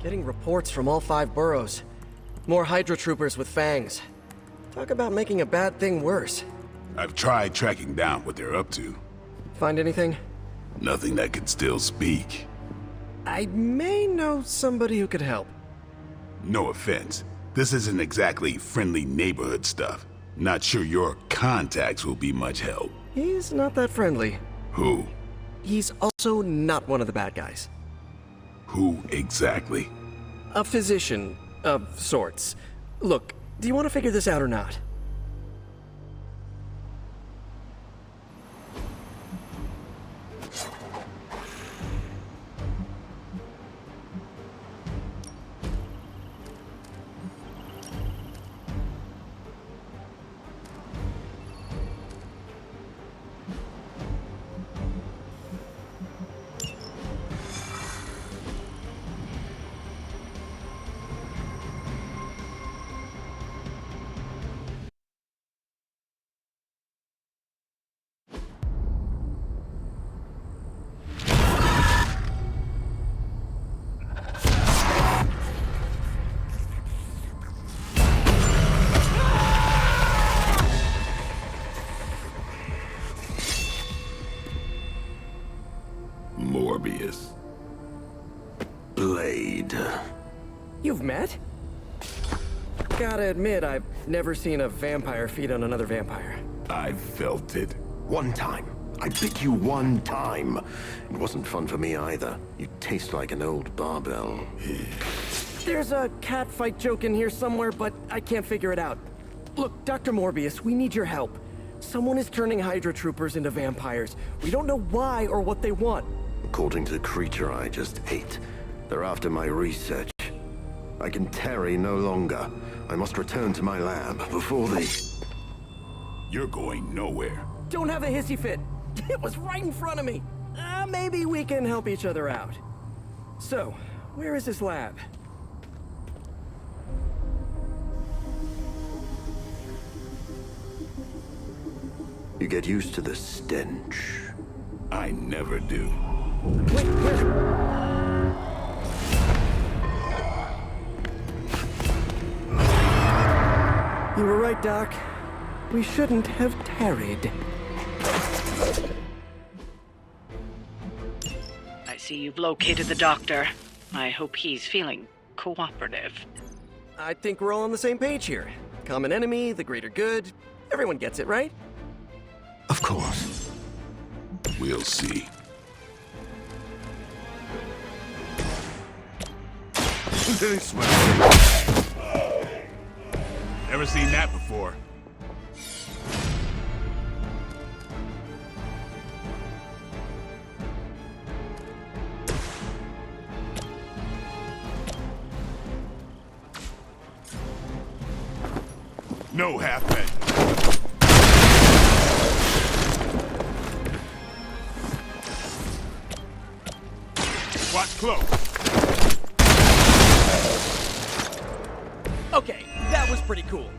Getting reports from all 5 boroughs. More Hydra troopers with fangs. Talk about making a bad thing worse. I've tried tracking down what they're up to. Find anything? Nothing that can still speak. I may know somebody who could help. No offense. This isn't exactly friendly neighborhood stuff. Not sure your contacts will be much help. He's not that friendly. Who? He's also not one of the bad guys. Who exactly? A physician of sorts. Look, do you want to figure this out or not? Morbius. Blade. You've met? Gotta admit, I've never seen a vampire feed on another vampire. I felt it. One time. I bit you one time. It wasn't fun for me either. You taste like an old barbell. There's a cat fight joke in here somewhere, but I can't figure it out. Look, Dr. Morbius, we need your help. Someone is turning Hydra troopers into vampires. We don't know why or what they want. According to the creature I just ate, they're after my research. I can tarry no longer. I must return to my lab before they... You're going nowhere. Don't have a hissy fit. It was right in front of me. Maybe we can help each other out. So, where is this lab? You get used to the stench. I never do. Wait, where? You were right, Doc. We shouldn't have tarried. I see you've located the doctor. I hope he's feeling cooperative. I think we're all on the same page here. Common enemy, the greater good. Everyone gets it, right? Of course. We'll see. Never seen that before. No half-men. Watch close. Okay, that was pretty cool.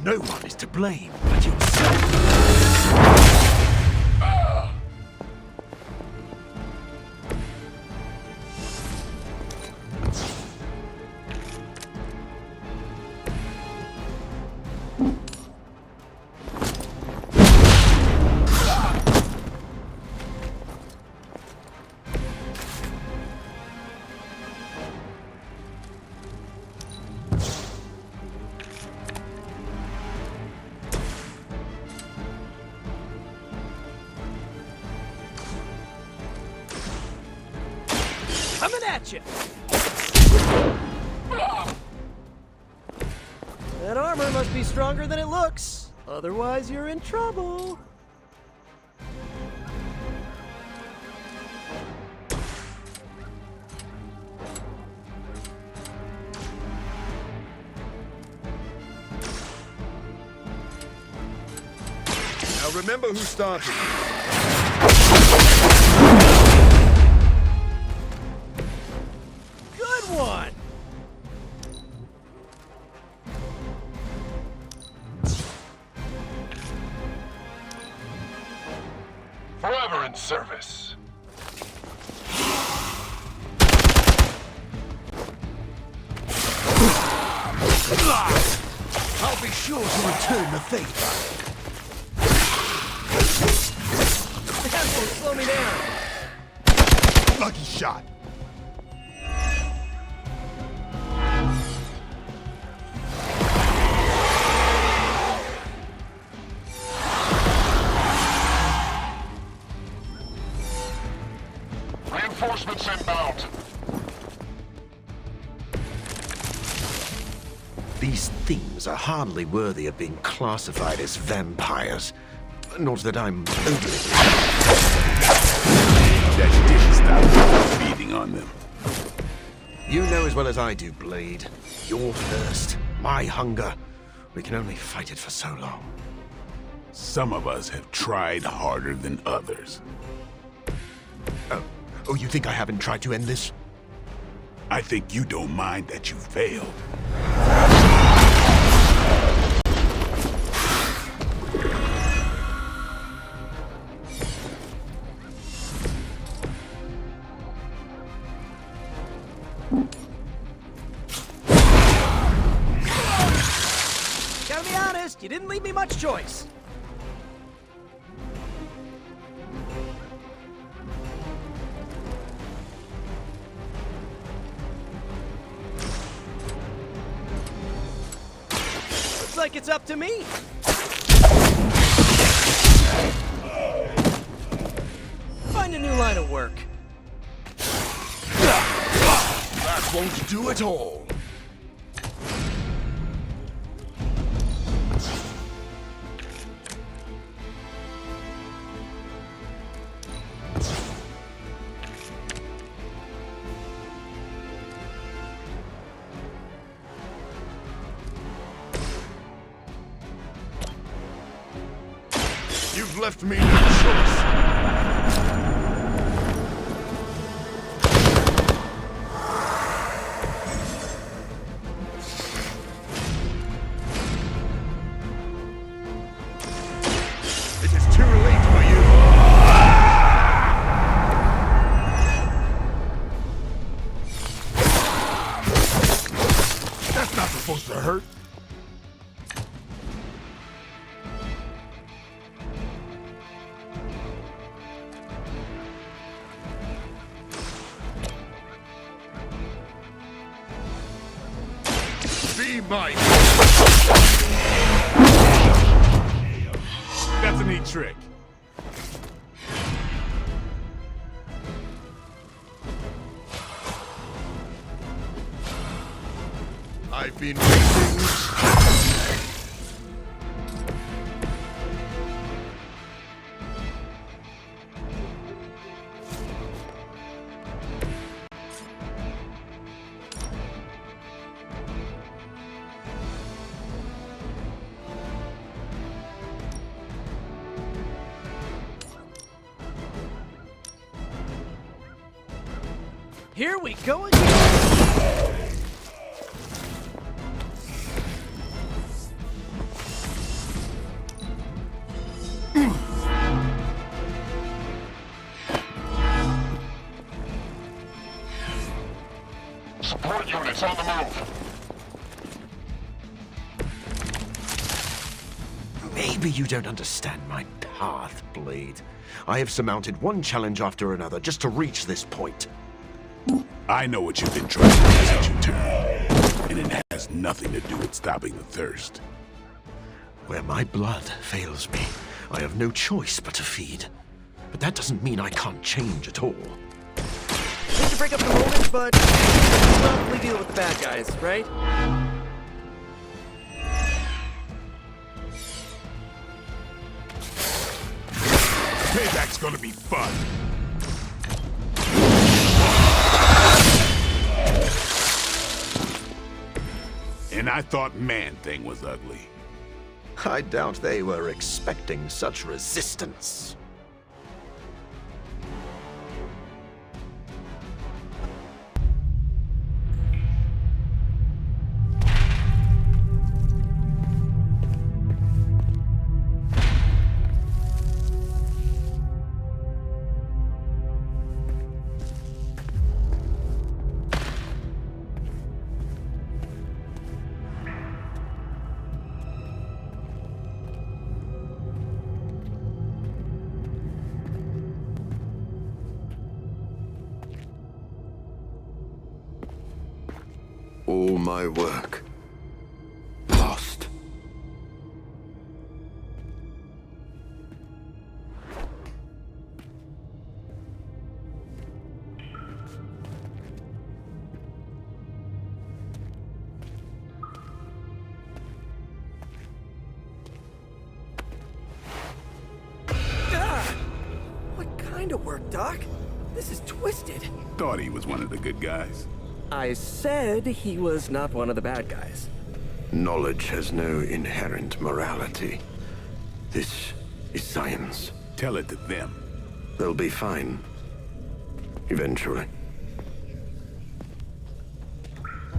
No one is to blame but yourself. Coming at you! That armor must be stronger than it looks. Otherwise, you're in trouble. Now remember who started. human service. I'll be sure to return the favor. That won't slow me down. Lucky shot. Reinforcements inbound. These things are hardly worthy of being classified as vampires. Not that I'm overly... That didn't stop me from feeding on them. You know as well as I do, Blade. Your thirst, my hunger. We can only fight it for so long. Some of us have tried harder than others. Oh, you think I haven't tried to end this? I think you don't mind that you failed. Gotta be honest, you didn't leave me much choice. Looks like it's up to me. Find a new line of work. That won't do it all. You've left me no choice. It is too late for you. That's not supposed to hurt. Be mine. That's a neat trick. I've been waiting. Here we go again. Support units on the move. Maybe you don't understand my path, Blade. I have surmounted one challenge after another just to reach this point. I know what you've been trying to do since you turned, and it has nothing to do with stopping the thirst. Where my blood fails me, I have no choice but to feed. But that doesn't mean I can't change at all. Hate to break up the moment, but we'll probably deal with the bad guys, right? Payback's gonna be fun. And I thought Man-Thing was ugly. I doubt they were expecting such resistance. All my work. Lost. What kind of work, Doc? This is twisted. Thought he was one of the good guys. I said he was not one of the bad guys. Knowledge has no inherent morality. This is science. Tell it to them. They'll be fine. Eventually.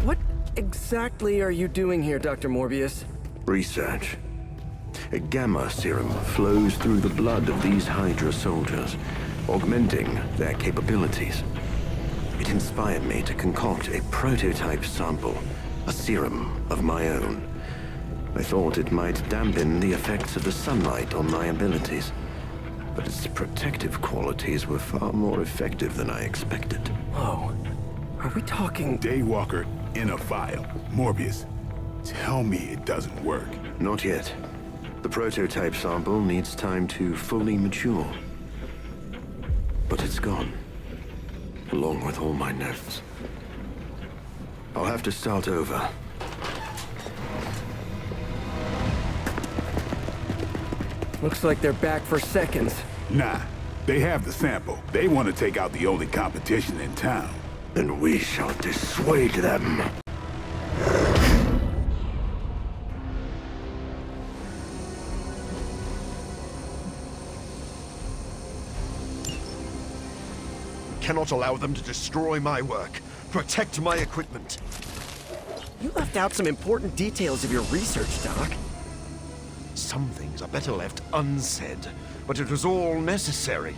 What exactly are you doing here, Dr. Morbius? Research. A gamma serum flows through the blood of these Hydra soldiers, augmenting their capabilities. It inspired me to concoct a prototype sample, a serum of my own. I thought it might dampen the effects of the sunlight on my abilities, but its protective qualities were far more effective than I expected. Whoa. Are we talking... Daywalker in a vial. Morbius, tell me it doesn't work. Not yet. The prototype sample needs time to fully mature. But it's gone, along with all my notes. I'll have to start over. Looks like they're back for seconds. Nah, they have the sample. They want to take out the only competition in town. Then we shall dissuade them. Cannot allow them to destroy my work. Protect my equipment. You left out some important details of your research, Doc. Some things are better left unsaid, but it was all necessary.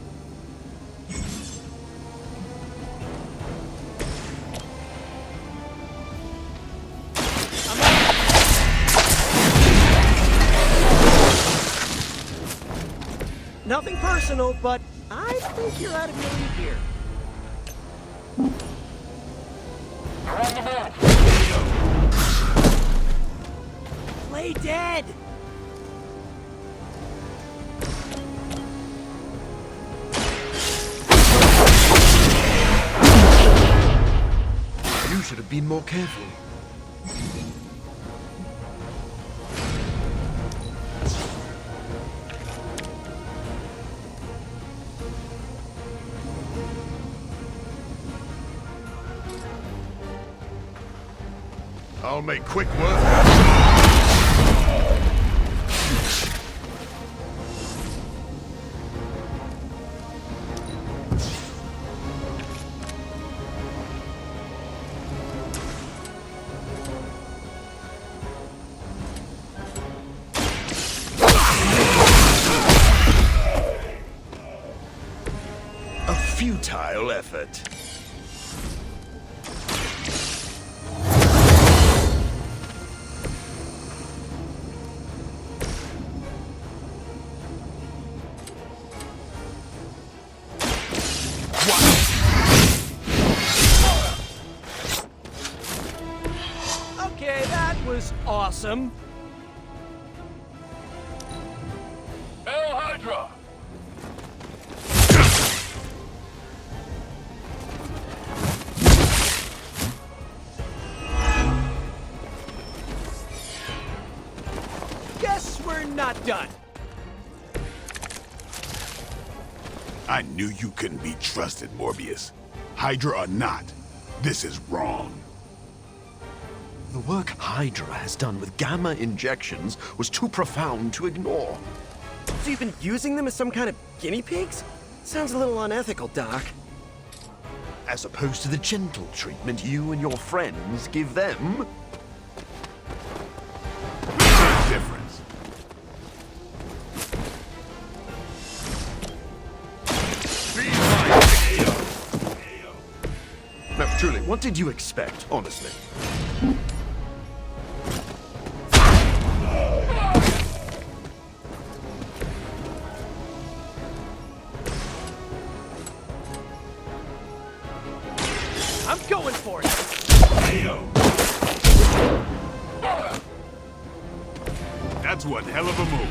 Nothing personal, but I think you're out of your league here. They're on the move. Play dead! You should have been more careful. I'll make quick work. A futile effort. Okay, that was awesome. Hail Hydra! Guess we're not done. I knew you couldn't be trusted, Morbius. Hydra or not, this is wrong. The work Hydra has done with gamma injections was too profound to ignore. So you've been using them as some kind of guinea pigs? Sounds a little unethical, Doc. As opposed to the gentle treatment you and your friends give them. Difference. No, truly, what did you expect, honestly? I'm going for it. That's one hell of a move.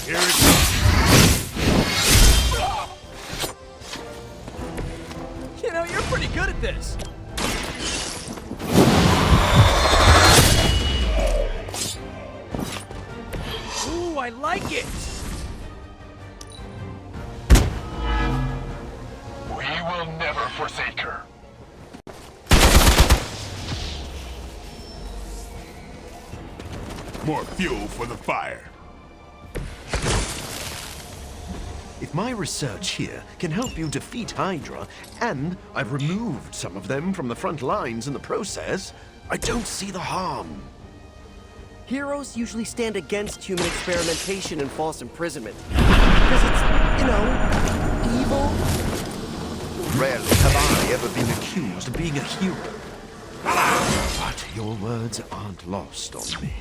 Here it comes. You know, you're pretty good at this. Ooh, I like it. We will never forsake her. More fuel for the fire. If my research here can help you defeat Hydra, and I've removed some of them from the front lines in the process, I don't see the harm. Heroes usually stand against human experimentation and false imprisonment. Because it's, you know, evil. Rarely have I ever been accused of being a hero. But your words aren't lost on me.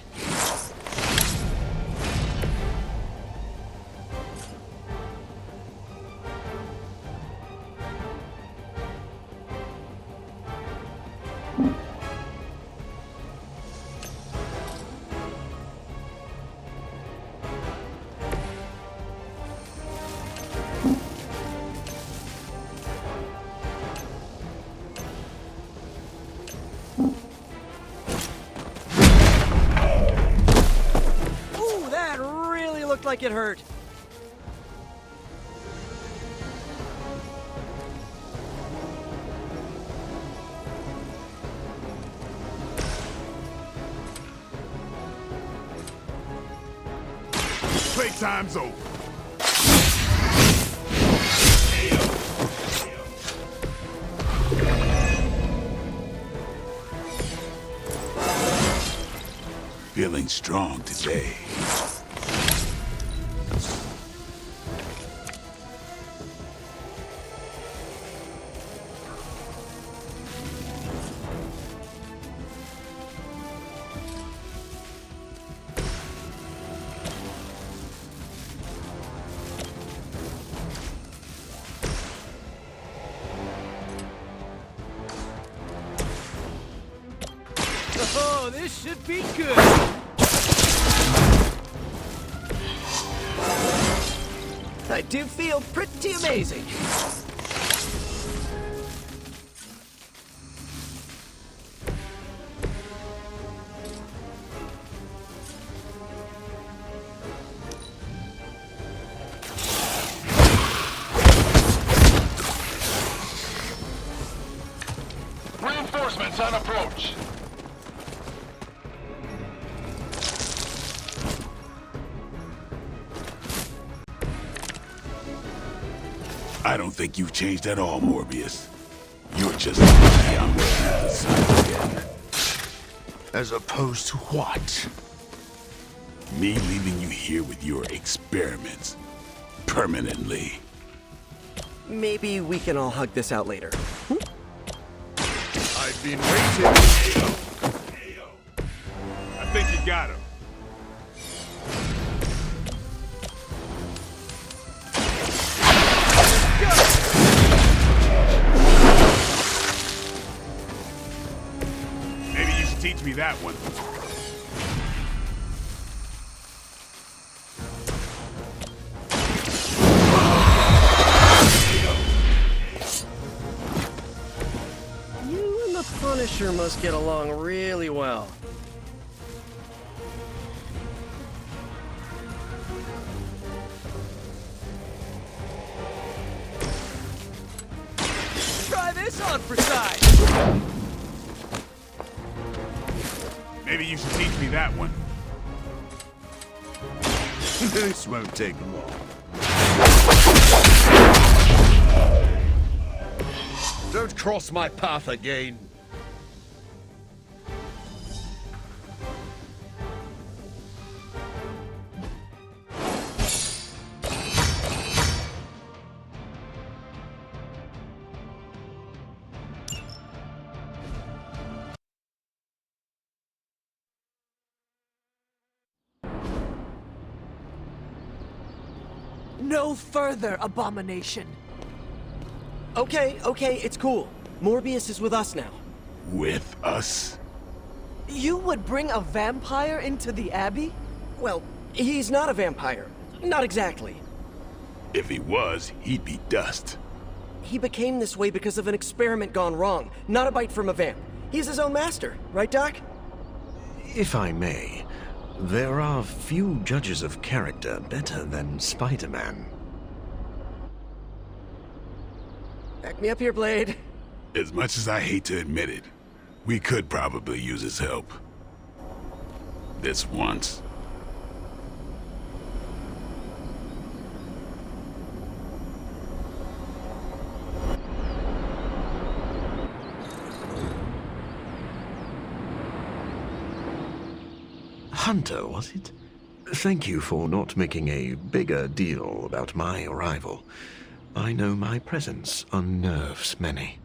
Ooh, that really looked like it hurt. Playtime's over. Feeling strong today. Oh, this should be good. I do feel pretty amazing. Reinforcements on approach. I don't think you've changed at all, Morbius. You're just lucky I'm looking at the sun again. As opposed to what? Me leaving you here with your experiments. Permanently. Maybe we can all hug this out later. I've been waiting. I think you got him. Maybe you should teach me that one. You and the Punisher must get along really well. Try this on for size. Maybe you should teach me that one. This won't take long. Don't cross my path again. No further abomination. Okay, it's cool. Morbius is with us now. With us? You would bring a vampire into the Abbey? Well, he's not a vampire. Not exactly. If he was, he'd be dust. He became this way because of an experiment gone wrong, not a bite from a vamp. He's his own master, right, Doc? If I may, there are few judges of character better than Spider-Man. Back me up here, Blade. As much as I hate to admit it, we could probably use his help. This once. Hunter, was it? Thank you for not making a bigger deal about my arrival. I know my presence unnerves many.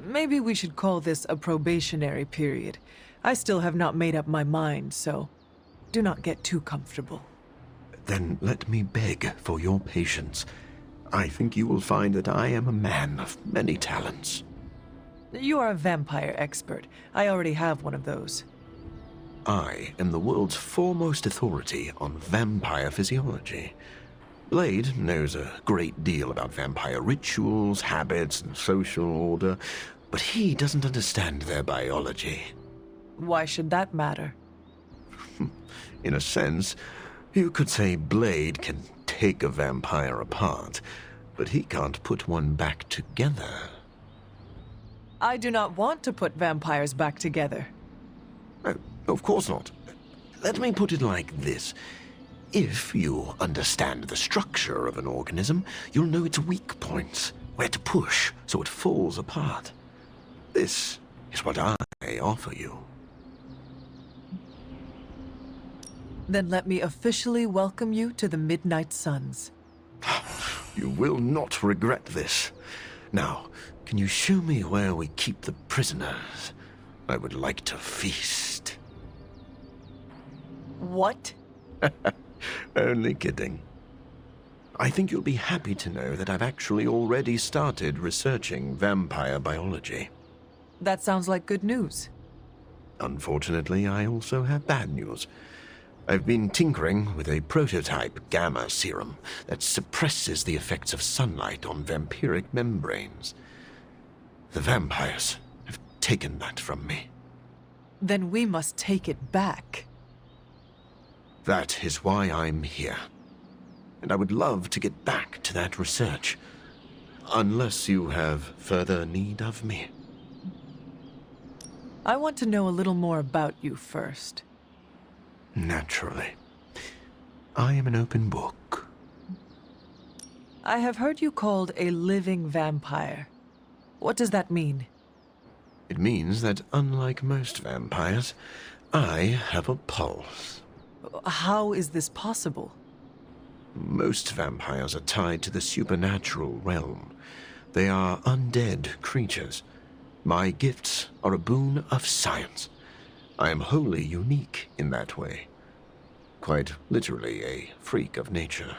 Maybe we should call this a probationary period. I still have not made up my mind, so do not get too comfortable. Then let me beg for your patience. I think you will find that I am a man of many talents. You are a vampire expert. I already have one of those. I am the world's foremost authority on vampire physiology. Blade knows a great deal about vampire rituals, habits, and social order, but he doesn't understand their biology. Why should that matter? In a sense, you could say Blade can take a vampire apart, but he can't put one back together. I do not want to put vampires back together. Of course not. Let me put it like this. If you understand the structure of an organism, you'll know its weak points, where to push so it falls apart. This is what I offer you. Then let me officially welcome you to the Midnight Suns. You will not regret this. Now, can you show me where we keep the prisoners? I would like to feast. What? Only kidding. I think you'll be happy to know that I've actually already started researching vampire biology. That sounds like good news. Unfortunately, I also have bad news. I've been tinkering with a prototype gamma serum that suppresses the effects of sunlight on vampiric membranes. The vampires have taken that from me. Then we must take it back. That is why I'm here. And I would love to get back to that research. Unless you have further need of me. I want to know a little more about you first. Naturally. I am an open book. I have heard you called a living vampire. What does that mean? It means that unlike most vampires, I have a pulse. How is this possible? Most vampires are tied to the supernatural realm. They are undead creatures. My gifts are a boon of science. I am wholly unique in that way. Quite literally a freak of nature.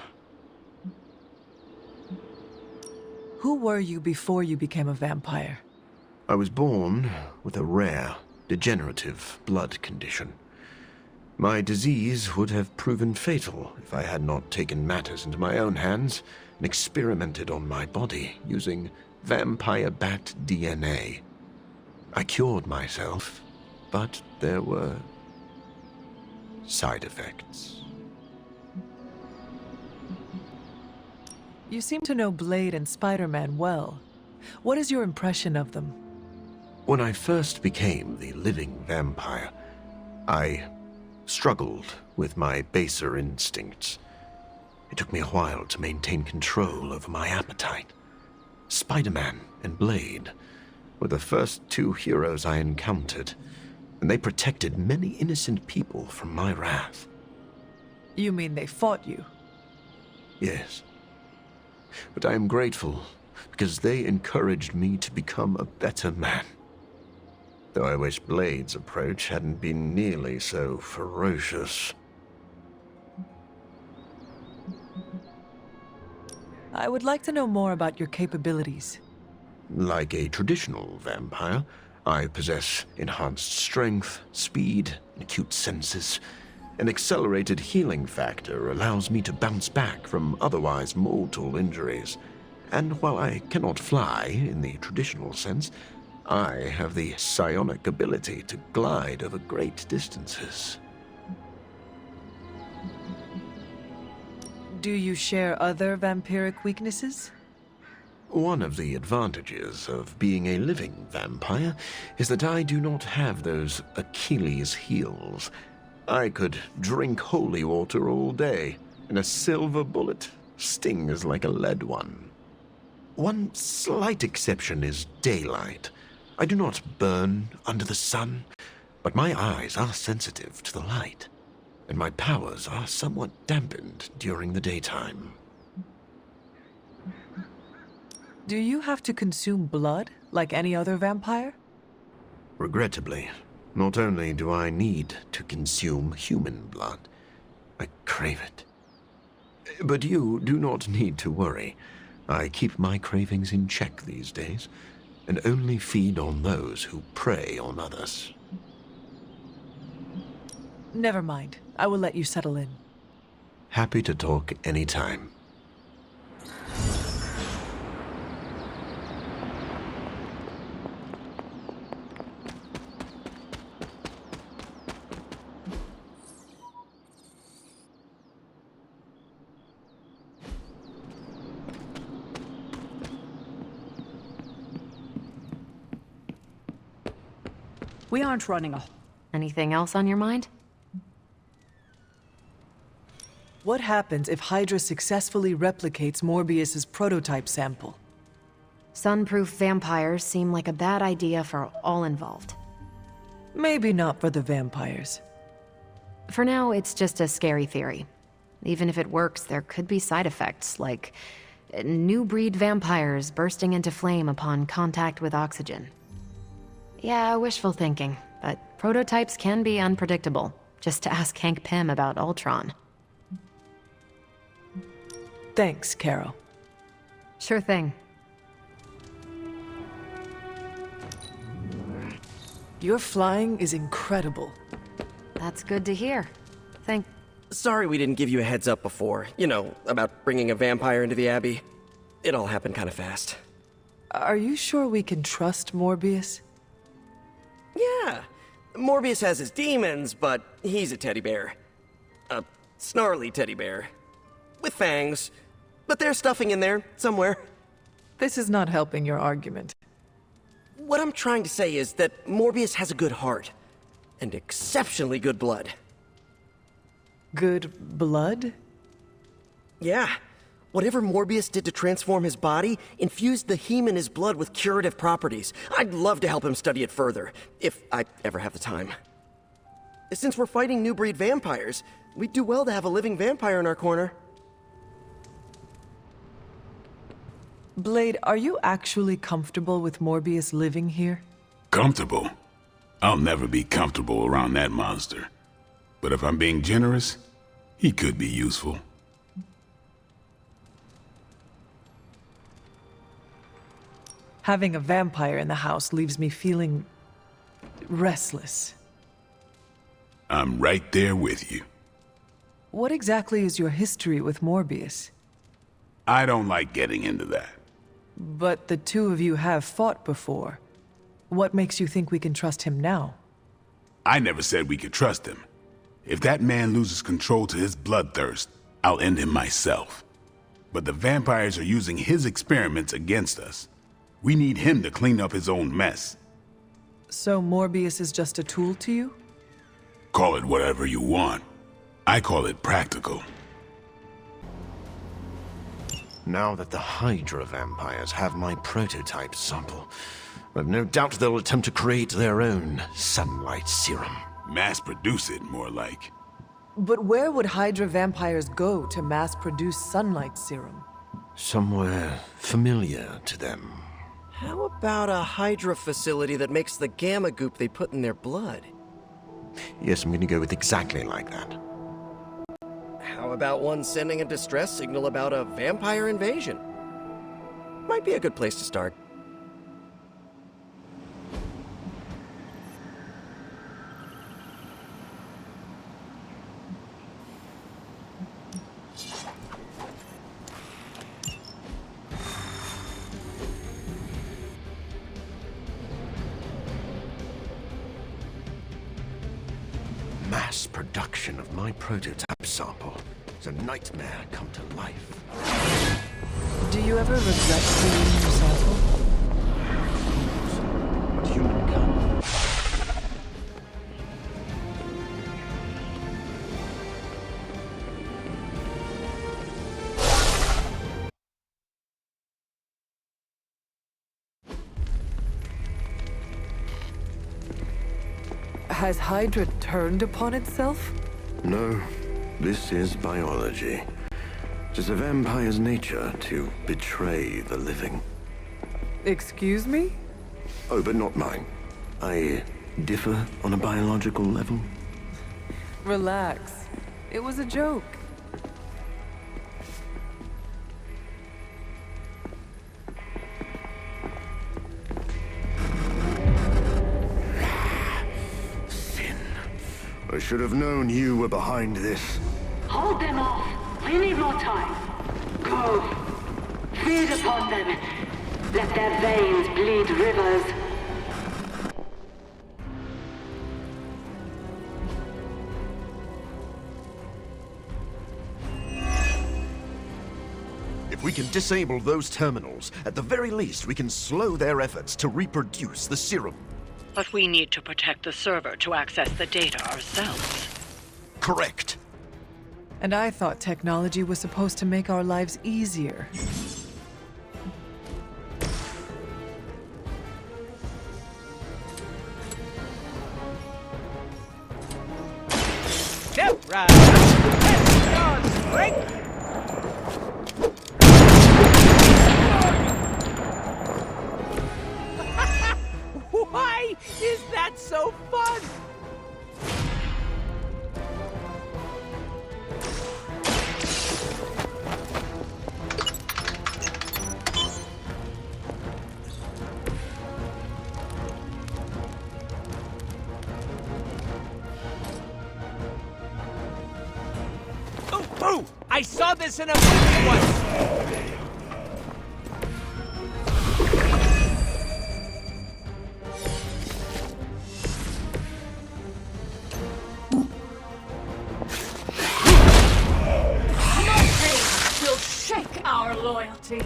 Who were you before you became a vampire? I was born with a rare, degenerative blood condition. My disease would have proven fatal if I had not taken matters into my own hands and experimented on my body using vampire bat DNA. I cured myself, but there were side effects. You seem to know Blade and Spider-Man well. What is your impression of them? When I first became the living vampire, I struggled with my baser instincts. It took me a while to maintain control over my appetite. Spider-Man and Blade were the first two heroes I encountered, and they protected many innocent people from my wrath. You mean they fought you? Yes. But I am grateful because they encouraged me to become a better man. though I wish Blade's approach hadn't been nearly so ferocious. I would like to know more about your capabilities. Like a traditional vampire, I possess enhanced strength, speed, and acute senses. An accelerated healing factor allows me to bounce back from otherwise mortal injuries. And while I cannot fly in the traditional sense, I have the psionic ability to glide over great distances. Do you share other vampiric weaknesses? One of the advantages of being a living vampire is that I do not have those Achilles heels. I could drink holy water all day, and a silver bullet stings like a lead one. One slight exception is daylight. I do not burn under the sun, but my eyes are sensitive to the light, and my powers are somewhat dampened during the daytime. Do you have to consume blood like any other vampire? Regrettably, not only do I need to consume human blood, I crave it. But you do not need to worry. I keep my cravings in check these days, and only feed on those who prey on others. Never mind. I will let you settle in. Happy to talk anytime. We aren't running a... Anything else on your mind? What happens if Hydra successfully replicates Morbius's prototype sample? Sunproof vampires seem like a bad idea for all involved. Maybe not for the vampires. For now, it's just a scary theory. Even if it works, there could be side effects, like new breed vampires bursting into flame upon contact with oxygen. Yeah, wishful thinking, but prototypes can be unpredictable. Just to ask Hank Pym about Ultron. Thanks, Carol. Sure thing. Your flying is incredible. That's good to hear. Sorry we didn't give you a heads up before. You know, about bringing a vampire into the Abbey. It all happened kind of fast. Are you sure we can trust Morbius? Yeah. Morbius has his demons, but he's a teddy bear. A snarly teddy bear. With fangs. But there's stuffing in there, somewhere. This is not helping your argument. What I'm trying to say is that Morbius has a good heart. And exceptionally good blood. Good blood? Yeah. Whatever Morbius did to transform his body infused the heme in his blood with curative properties. I'd love to help him study it further, if I ever have the time. Since we're fighting new breed vampires, we'd do well to have a living vampire in our corner. Blade, are you actually comfortable with Morbius living here? Comfortable? I'll never be comfortable around that monster. But if I'm being generous, he could be useful. Having a vampire in the house leaves me feeling restless. I'm right there with you. What exactly is your history with Morbius? I don't like getting into that. But the two of you have fought before. What makes you think we can trust him now? I never said we could trust him. If that man loses control to his bloodthirst, I'll end him myself. But the vampires are using his experiments against us. We need him to clean up his own mess. So Morbius is just a tool to you? Call it whatever you want. I call it practical. Now that the Hydra vampires have my prototype sample, I've no doubt they'll attempt to create their own sunlight serum. Mass produce it, more like. But where would Hydra vampires go to mass-produce sunlight serum? Somewhere familiar to them. How about a Hydra facility that makes the gamma goop they put in their blood? Yes, I'm going to go with exactly like that. How about one sending a distress signal about a vampire invasion? Might be a good place to start. Mass production of my prototype sample. It's a nightmare come to life. Do you ever regret creating your sample? Humankind. Has Hydra turned upon itself? No, this is biology. It is a vampire's nature to betray the living. Excuse me? Oh, but not mine. I differ on a biological level. Relax. It was a joke. I should have known you were behind this. Hold them off. We need more time. Go. Feed upon them. Let their veins bleed rivers. If we can disable those terminals, at the very least we can slow their efforts to reproduce the serum. But we need to protect the server to access the data ourselves. Correct. And I thought technology was supposed to make our lives easier. Step right up. Let's go straight. Why is that so fun? Oh, I saw this in a movie once. Our loyalty.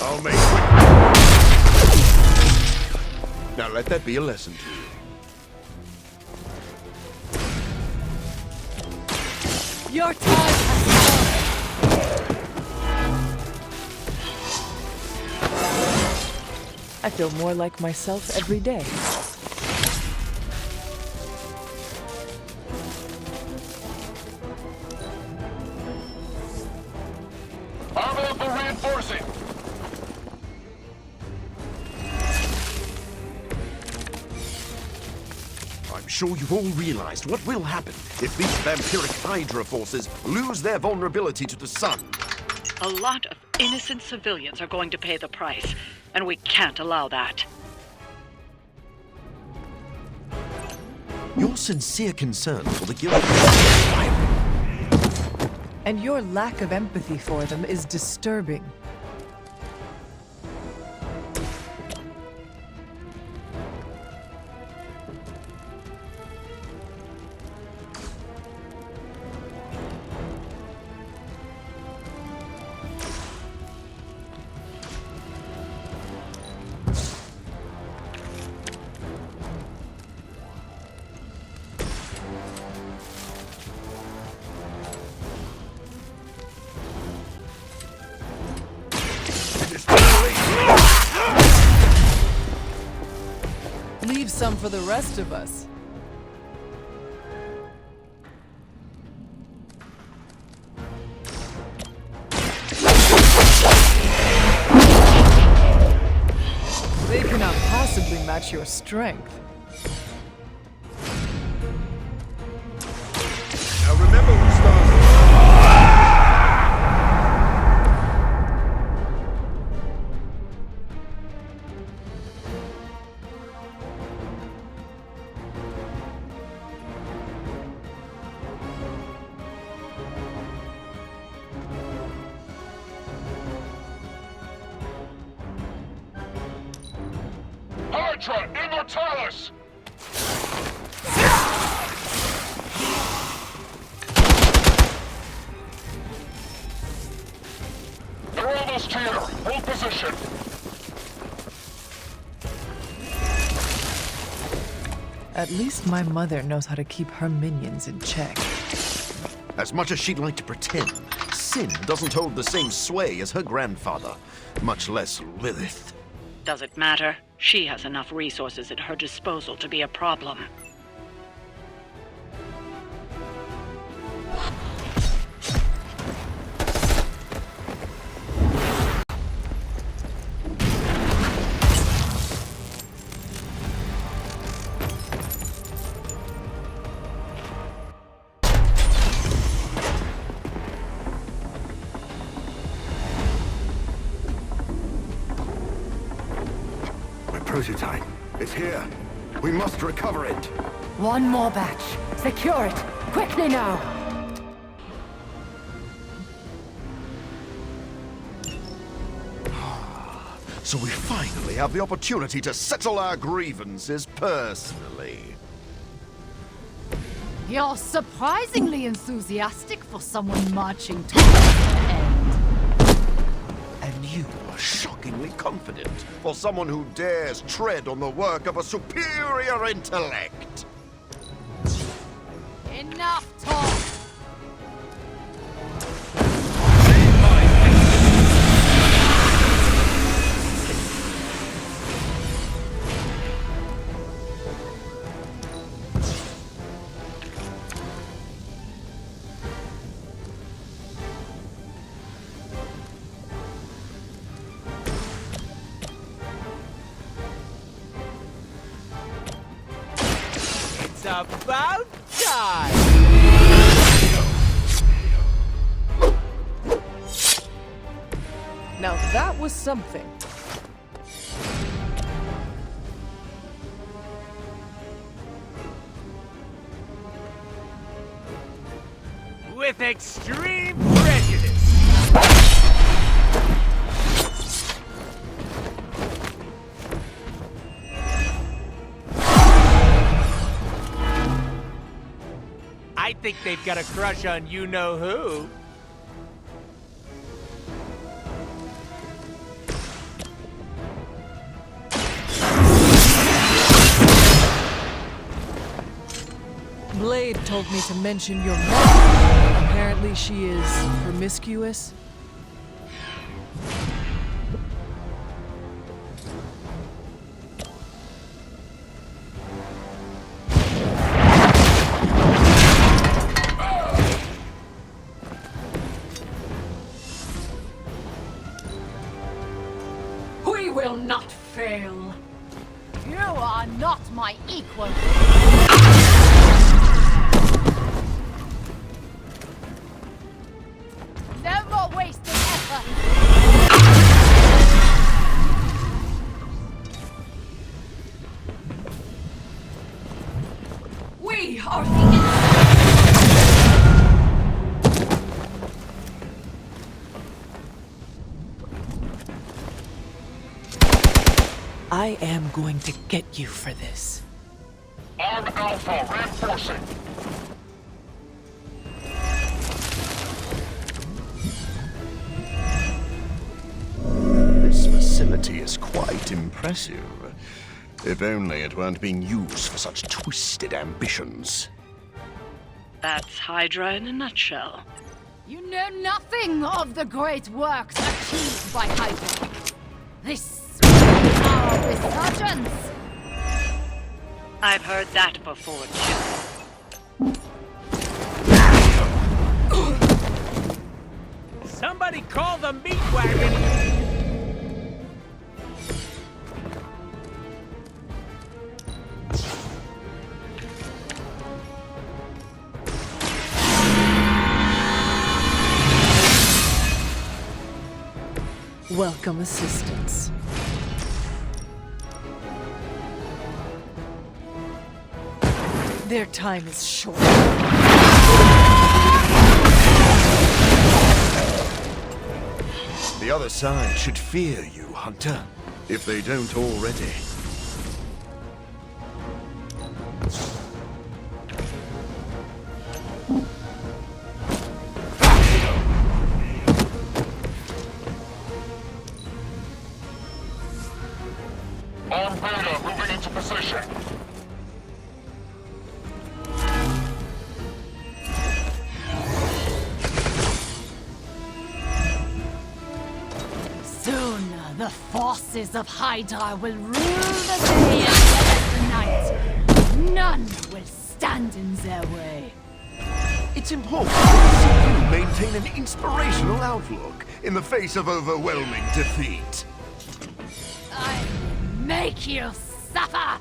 I'll make quick. Now let that be a lesson to you. Your time has come. I feel more like myself every day. Armor for reinforcing. I'm sure you've all realized what will happen if these vampiric Hydra forces lose their vulnerability to the sun. A lot of innocent civilians are going to pay the price, and we can't allow that. Your sincere concern for the guilty. And your lack of empathy for them is disturbing. Leave some for the rest of us. They cannot possibly match your strength. Now remember who started. Hydra Immortalis! They're almost here. Hold position. At least my mother knows how to keep her minions in check. As much as she'd like to pretend, Sin doesn't hold the same sway as her grandfather, much less Lilith. Does it matter? She has enough resources at her disposal to be a problem. Prototype. It's here. We must recover it. One more batch. Secure it. Quickly now. So we finally have the opportunity to settle our grievances personally. You're surprisingly enthusiastic for someone marching towards the end. And you are shockingly confident for someone who dares tread on the work of a superior intellect. Enough talk! It's about time! Now that was something. With extreme prejudice! I think they've got a crush on you-know-who. Blade told me to mention your mother. Apparently she is promiscuous. We will not fail. You are not my equal. No more wasted effort. We are the I am going to get you for this. Arm Alpha reinforcing. This facility is quite impressive. If only it weren't being used for such twisted ambitions. That's Hydra in a nutshell. You know nothing of the great works achieved by Hydra. This is our resurgence. I've heard that before, too. Somebody call the meat wagon! Welcome assistance. Their time is short. The other side should fear you, Hunter, if they don't already. On Beta, moving into position. Soon, the forces of Hydra will rule the day and the night. None will stand in their way. It's important to see you maintain an inspirational outlook in the face of overwhelming defeat. I will make you suffer!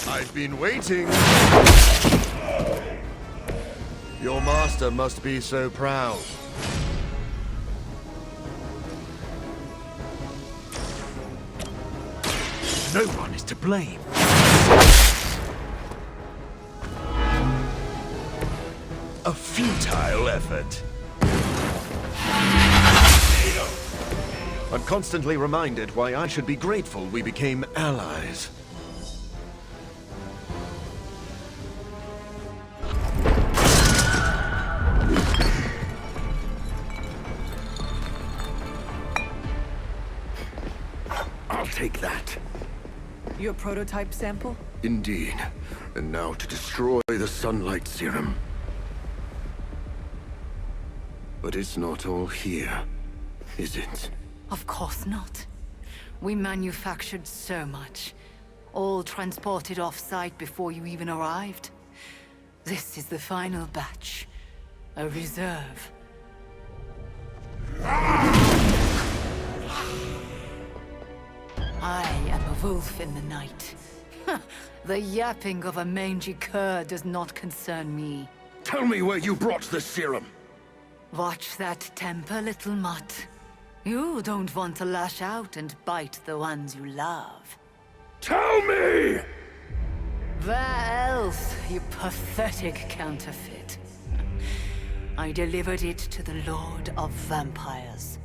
I've been waiting. Your master must be so proud. No one is to blame. A futile effort. I'm constantly reminded why I should be grateful we became allies. I'll take that. Your prototype sample? Indeed. And now to destroy the sunlight serum. But it's not all here, is it? Of course not. We manufactured so much. All transported off-site before you even arrived. This is the final batch. A reserve. I am a wolf in the night. The yapping of a mangy cur does not concern me. Tell me where you brought the serum. Watch that temper, little mutt. You don't want to lash out and bite the ones you love. Tell me! Where else, you pathetic counterfeit? I delivered it to the Lord of Vampires.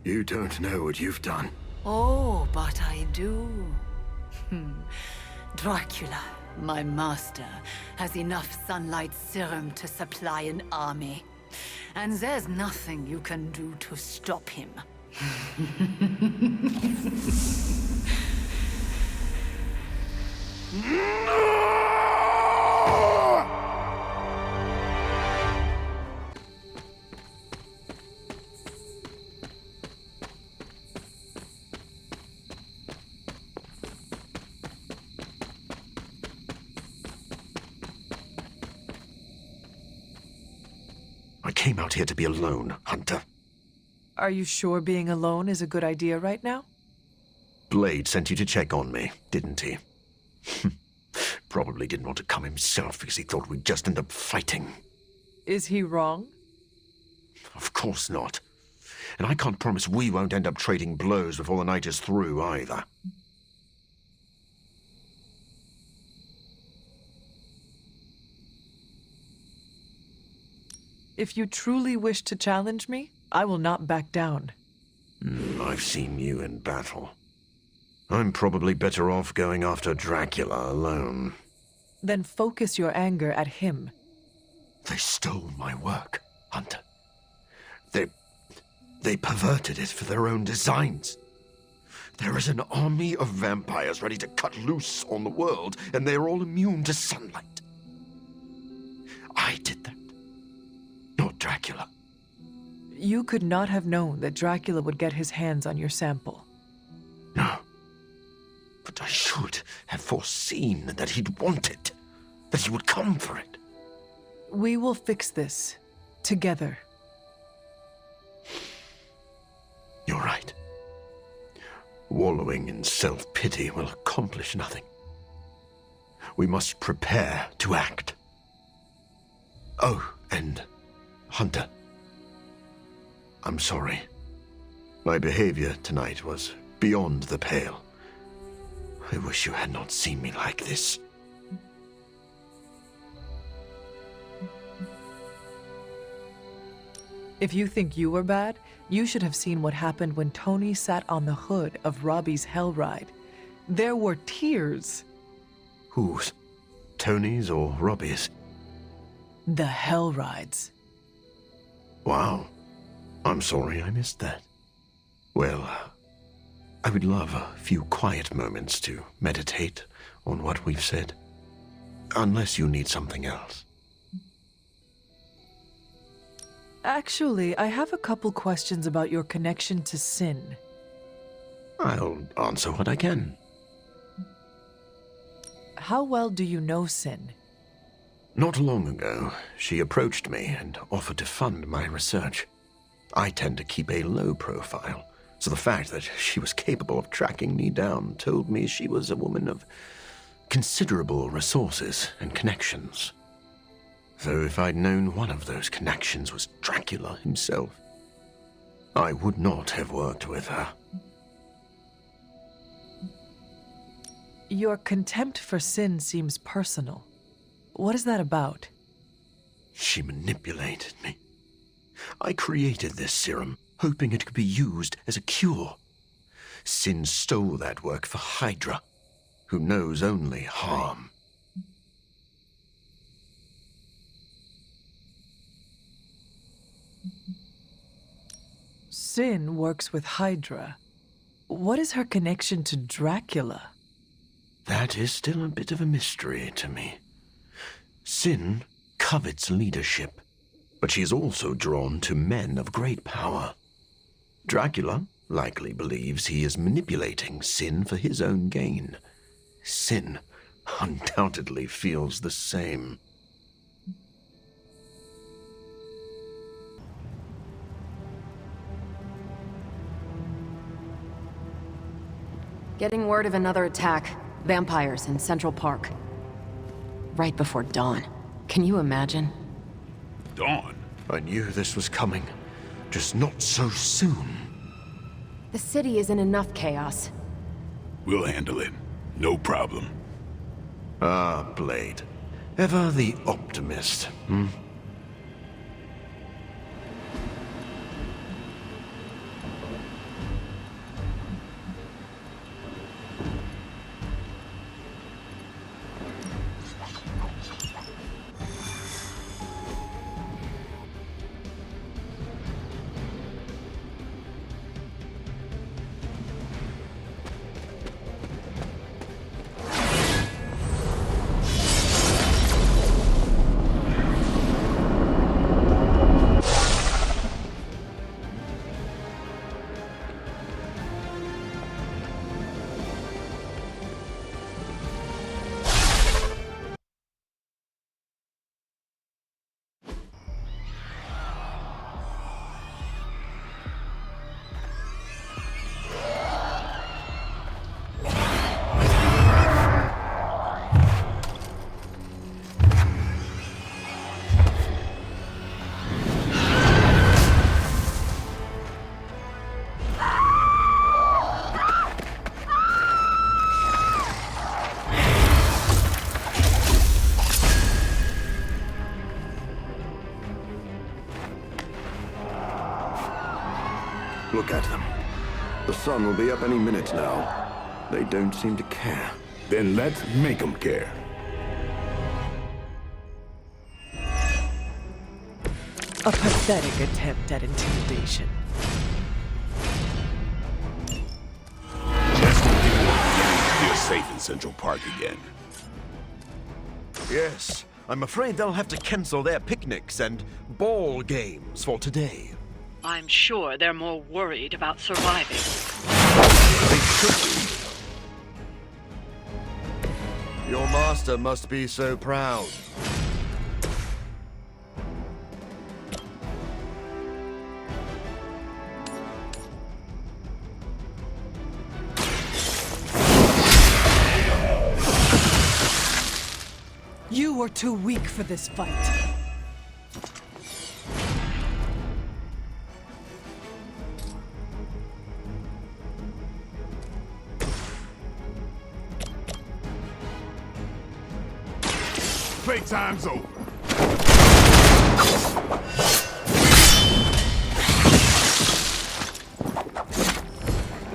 You don't know what you've done. Oh, but I do. Dracula, my master, has enough sunlight serum to supply an army. And there's nothing you can do to stop him. I came out here to be alone, Hunter. Are you sure being alone is a good idea right now? Blade sent you to check on me, didn't he? Probably didn't want to come himself because he thought we'd just end up fighting. Is he wrong? Of course not. And I can't promise we won't end up trading blows before the night is through, either. If you truly wish to challenge me, I will not back down. I've seen you in battle. I'm probably better off going after Dracula alone. Then focus your anger at him. They stole my work, Hunter. They're They perverted it for their own designs. There is an army of vampires ready to cut loose on the world, and they are all immune to sunlight. I did that, not Dracula. You could not have known that Dracula would get his hands on your sample. No. But I should have foreseen that he'd want it, that he would come for it. We will fix this, together. You're right. Wallowing in self-pity will accomplish nothing. We must prepare to act. Oh, and Hunter. I'm sorry. My behavior tonight was beyond the pale. I wish you had not seen me like this. If you think you were bad, you should have seen what happened when Tony sat on the hood of Robbie's hell ride. There were tears. Whose? Tony's or Robbie's? The hell rides. Wow. I'm sorry I missed that. Well, I would love a few quiet moments to meditate on what we've said. Unless you need something else. Actually, I have a couple questions about your connection to sin. I'll answer what I can. How well do you know Sin? Not long ago, she approached me and offered to fund my research. I tend to keep a low profile, so the fact that she was capable of tracking me down told me she was a woman of considerable resources and connections. Though if I'd known one of those connections was Dracula himself, I would not have worked with her. Your contempt for Sin seems personal. What is that about? She manipulated me. I created this serum, hoping it could be used as a cure. Sin stole that work for Hydra, who knows only harm. Sin works with Hydra. What is her connection to Dracula? That is still a bit of a mystery to me. Sin covets leadership, but she is also drawn to men of great power. Dracula likely believes he is manipulating Sin for his own gain. Sin undoubtedly feels the same. Getting word of another attack. Vampires in Central Park. Right before dawn. Can you imagine? Dawn? I knew this was coming, just not so soon. The city is in enough chaos. We'll handle it. No problem. Ah, Blade. Ever the optimist, hmm? Look at them. The sun will be up any minute now. They don't seem to care. Then let's make them care. A pathetic attempt at intimidation. safe in Central Park again. Yes, I'm afraid they'll have to cancel their picnics and ball games for today. I'm sure they're more worried about surviving. They should be. Your master must be so proud. You were too weak for this fight. Playtime's over.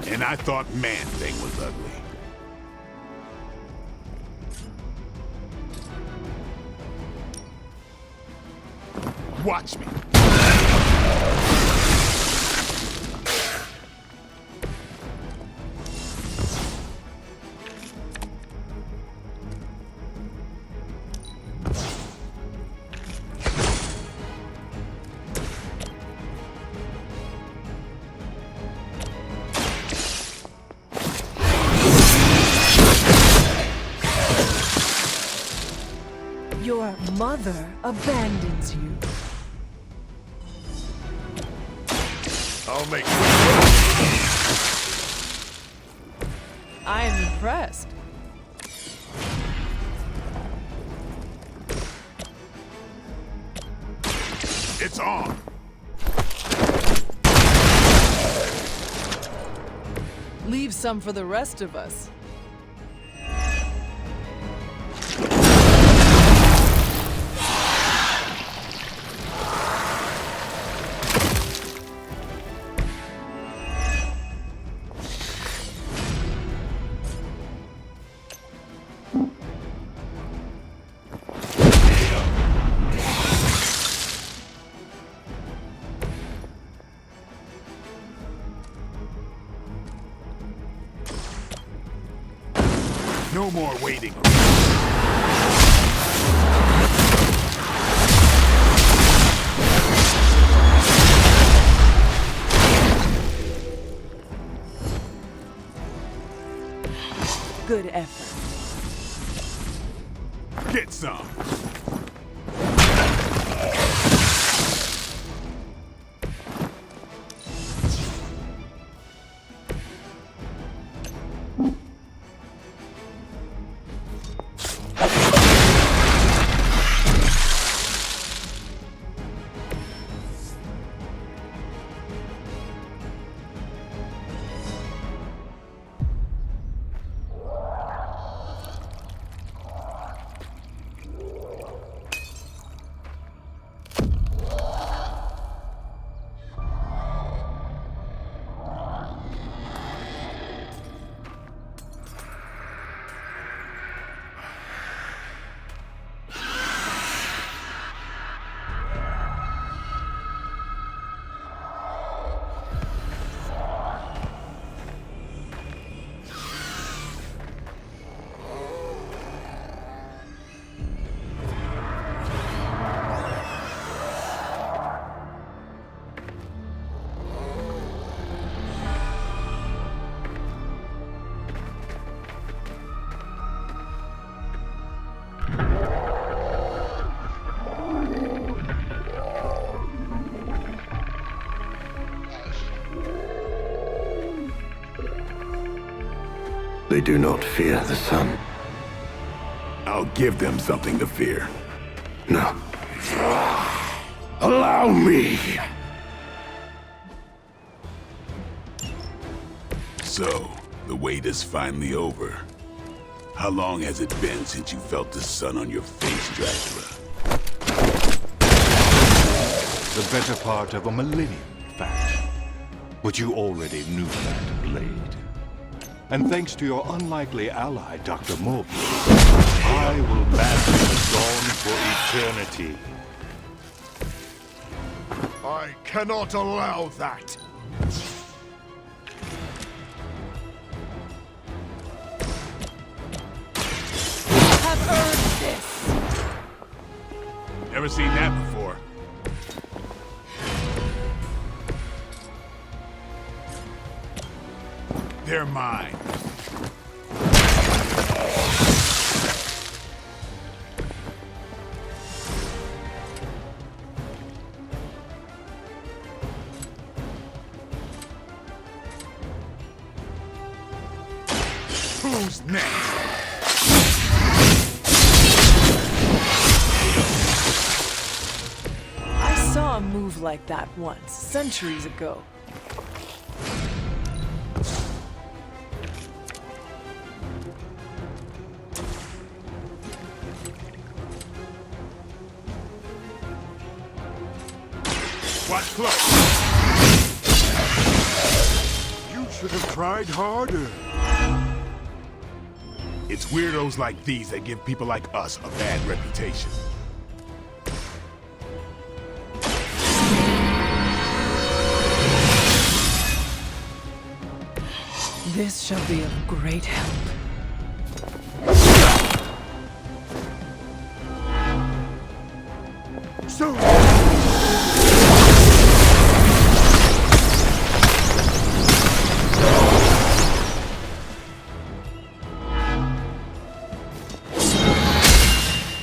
And I thought Man-Thing was ugly. Watch me. Your mother abandons you. I'll make I am impressed. It's on. Leave some for the rest of us. No more waiting. Good effort. Get some. They do not fear the sun. I'll give them something to fear. No. Allow me! So, the wait is finally over. How long has it been since you felt the sun on your face, Dracula? The better part of a millennium, in fact. But you already knew that, Blade. And thanks to your unlikely ally, Dr. Morbius, I will master the dawn for eternity. I cannot allow that. have earned this! Never seen that before. They're mine. Who's next? I saw a move like that once, centuries ago. Watch close. You should have tried harder. It's weirdos like these that give people like us a bad reputation. This shall be of great help. So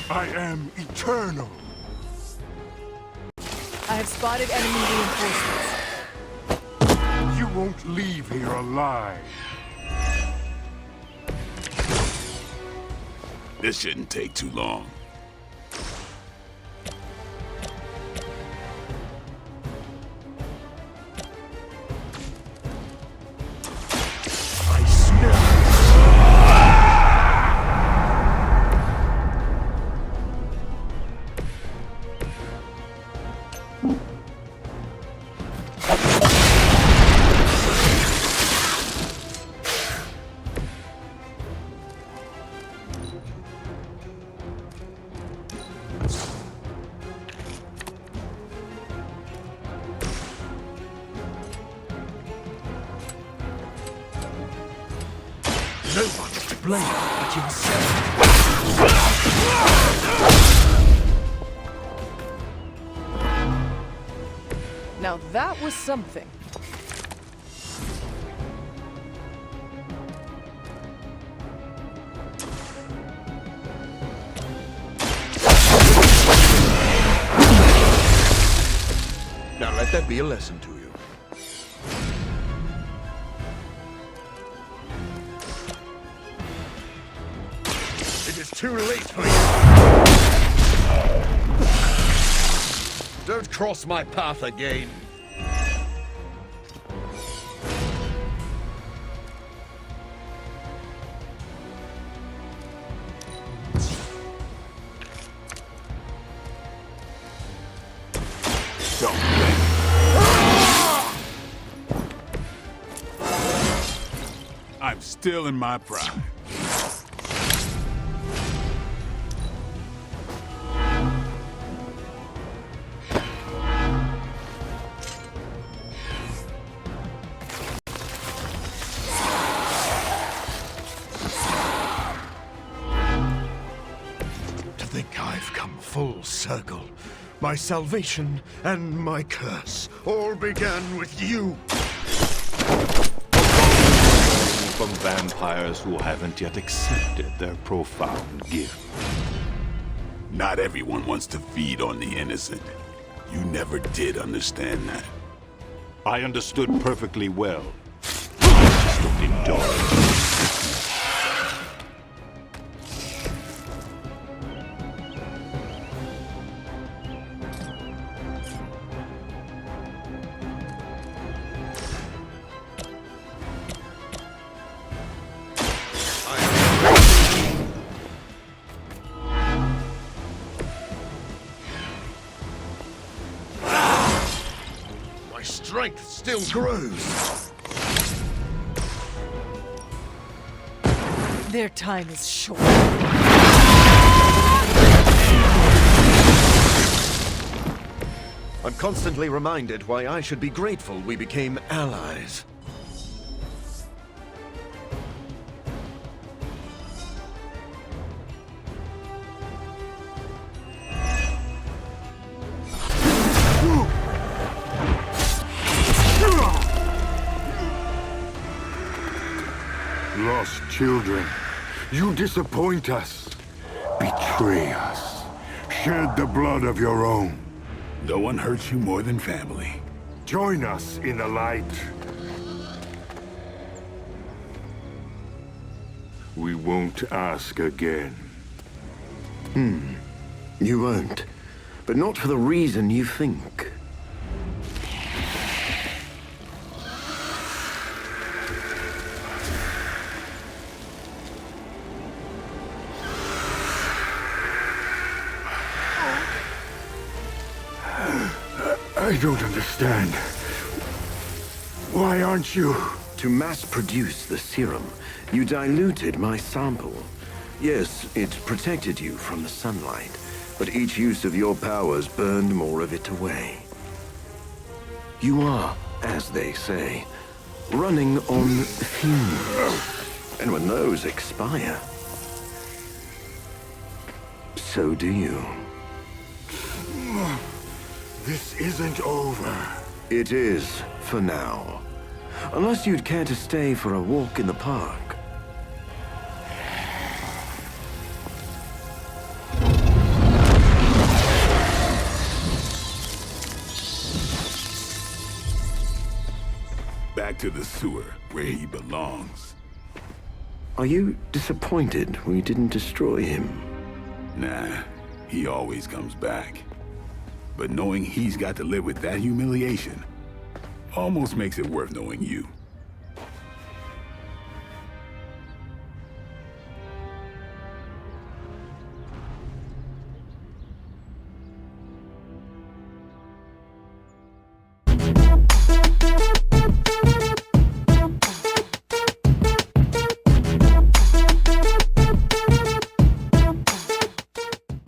I am eternal. I have spotted enemy reinforcements. You won't leave here alive. This shouldn't take too long. I smell No one's to blame but yourself. Now that was something. Now let that be a lesson to you. it is too late for you. Don't cross my path again. Don't. I'm still in my prime. To think I've come full circle. My salvation and my curse all began with you. From vampires who haven't yet accepted their profound gift. Not everyone wants to feed on the innocent. You never did understand that. I understood perfectly well. Just don't indulge. My strength still grows. Their time is short. I'm constantly reminded why I should be grateful we became allies. Lost children. You disappoint us. Betray us. Shed the blood of your own. No one hurts you more than family. Join us in the light. We won't ask again. You won't. But not for the reason you think. I don't understand. Why aren't you? To mass-produce the serum, you diluted my sample. Yes, it protected you from the sunlight, but each use of your powers burned more of it away. You are, as they say, running on fumes. And when those expire, so do you. This isn't over. It is, for now. Unless you'd care to stay for a walk in the park. Back to the sewer, where he belongs. Are you disappointed we didn't destroy him? Nah, he always comes back. But knowing he's got to live with that humiliation almost makes it worth knowing you.